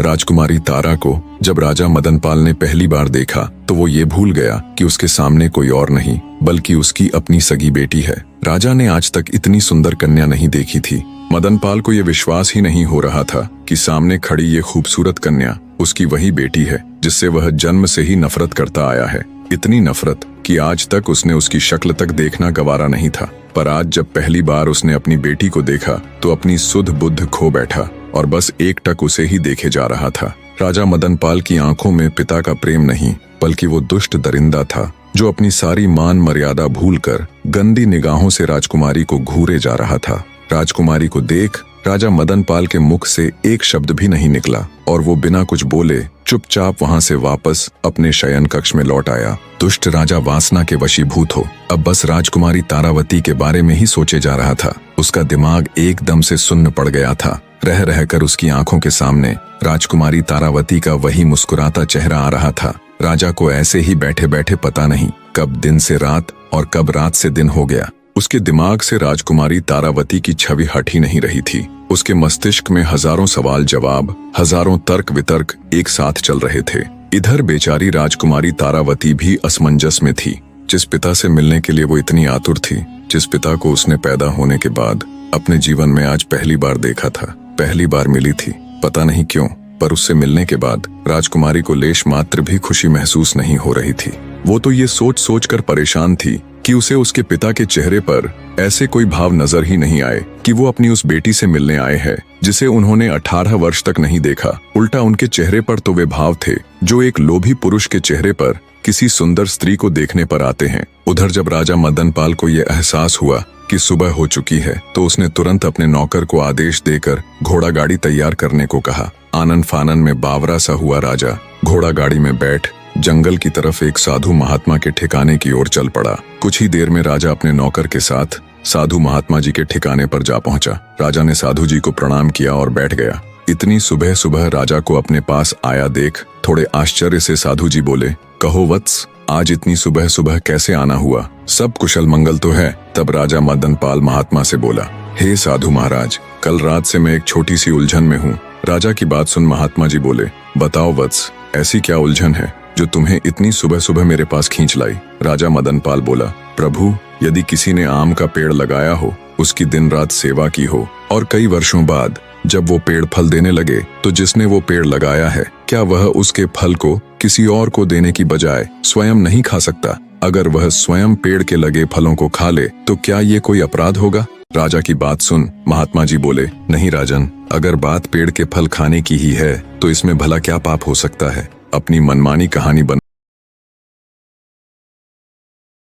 राजकुमारी तारा को जब राजा मदनपाल ने पहली बार देखा तो वो ये भूल गया कि उसके सामने कोई और नहीं बल्कि उसकी अपनी सगी बेटी है। राजा ने आज तक इतनी सुंदर कन्या नहीं देखी थी। मदनपाल को ये विश्वास ही नहीं हो रहा था कि सामने खड़ी ये खूबसूरत कन्या उसकी वही बेटी है जिससे वह जन्म से ही नफरत करता आया है। इतनी नफरत कि आज तक उसने उसकी शक्ल तक देखना गवारा नहीं था। पर आज जब पहली बार उसने अपनी बेटी को देखा तो अपनी सुध बुद्ध खो बैठा और बस एकटक उसे ही देखे जा रहा था। राजा मदनपाल की आंखों में पिता का प्रेम नहीं बल्कि वो दुष्ट दरिंदा था जो अपनी सारी मान मर्यादा भूलकर गंदी निगाहों से राजकुमारी को घूरे जा रहा था। राजकुमारी को देख राजा मदनपाल के मुख से एक शब्द भी नहीं निकला और वो बिना कुछ बोले चुपचाप वहां से वापस अपने शयन कक्ष में लौट आया। दुष्ट राजा वासना के वशीभूत हो अब बस राजकुमारी तारावती के बारे में ही सोचे जा रहा था। उसका दिमाग एकदम से सुन्न पड़ गया था। रह रहकर उसकी आंखों के सामने राजकुमारी तारावती का वही मुस्कुराता चेहरा आ रहा था। राजा को ऐसे ही बैठे बैठे पता नहीं कब दिन से रात और कब रात से दिन हो गया। उसके दिमाग से राजकुमारी तारावती की छवि हट ही नहीं रही थी। उसके मस्तिष्क में हजारों सवाल जवाब, हजारों तर्क वितर्क एक साथ चल रहे थे। इधर बेचारी राजकुमारी तारावती भी असमंजस में थी। जिस पिता से मिलने के लिए वो इतनी आतुर थी, जिस पिता को उसने पैदा होने के बाद अपने जीवन में आज पहली बार देखा था, पहली बार मिली थी। पता नहीं क्यों पर उससे मिलने के बाद राजकुमारी को लेश मात्र भी खुशी महसूस नहीं हो रही थी। वो तो ये सोच सोच कर परेशान थी कि उसे उसके पिता के चेहरे पर ऐसे कोई भाव नजर ही नहीं आए कि वो अपनी उस बेटी से मिलने आए हैं जिसे उन्होंने 18 वर्ष तक नहीं देखा। उल्टा उनके चेहरे पर तो वे भाव थे जो एक लोभी पुरुष के चेहरे पर किसी सुंदर स्त्री को देखने पर आते हैं। उधर जब राजा मदनपाल को यह एहसास हुआ कि सुबह हो चुकी है तो उसने तुरंत अपने नौकर को आदेश देकर घोड़ा गाड़ी तैयार करने को कहा। आनन फानन में बावरा सा हुआ राजा घोड़ा गाड़ी में बैठ जंगल की तरफ एक साधु महात्मा के ठिकाने की ओर चल पड़ा। कुछ ही देर में राजा अपने नौकर के साथ साधु महात्मा जी के ठिकाने पर जा पहुंचा। राजा ने साधु जी को प्रणाम किया और बैठ गया। इतनी सुबह सुबह राजा को अपने पास आया देख थोड़े आश्चर्य से साधु जी बोले, कहो वत्स, आज इतनी सुबह सुबह कैसे आना हुआ? सब कुशल मंगल तो है? तब राजा मदनपाल महात्मा से बोला, हे साधु महाराज, कल रात से मैं एक छोटी सी उलझन में हूँ। राजा की बात सुन महात्मा जी बोले, बताओ वत्स, ऐसी क्या उलझन है जो तुम्हें इतनी सुबह सुबह मेरे पास खींच लाई? राजा मदनपाल बोला, प्रभु, यदि किसी ने आम का पेड़ लगाया हो, उसकी दिन रात सेवा की हो और कई वर्षों बाद जब वो पेड़ फल देने लगे तो जिसने वो पेड़ लगाया है क्या वह उसके फल को किसी और को देने की बजाय स्वयं नहीं खा सकता? अगर वह स्वयं पेड़ के लगे फलों को खा ले तो क्या ये कोई अपराध होगा? राजा की बात सुन महात्मा जी बोले, नहीं राजन, अगर बात पेड़ के फल खाने की ही है तो इसमें भला क्या पाप हो सकता है? अपनी मनमानी कहानी बना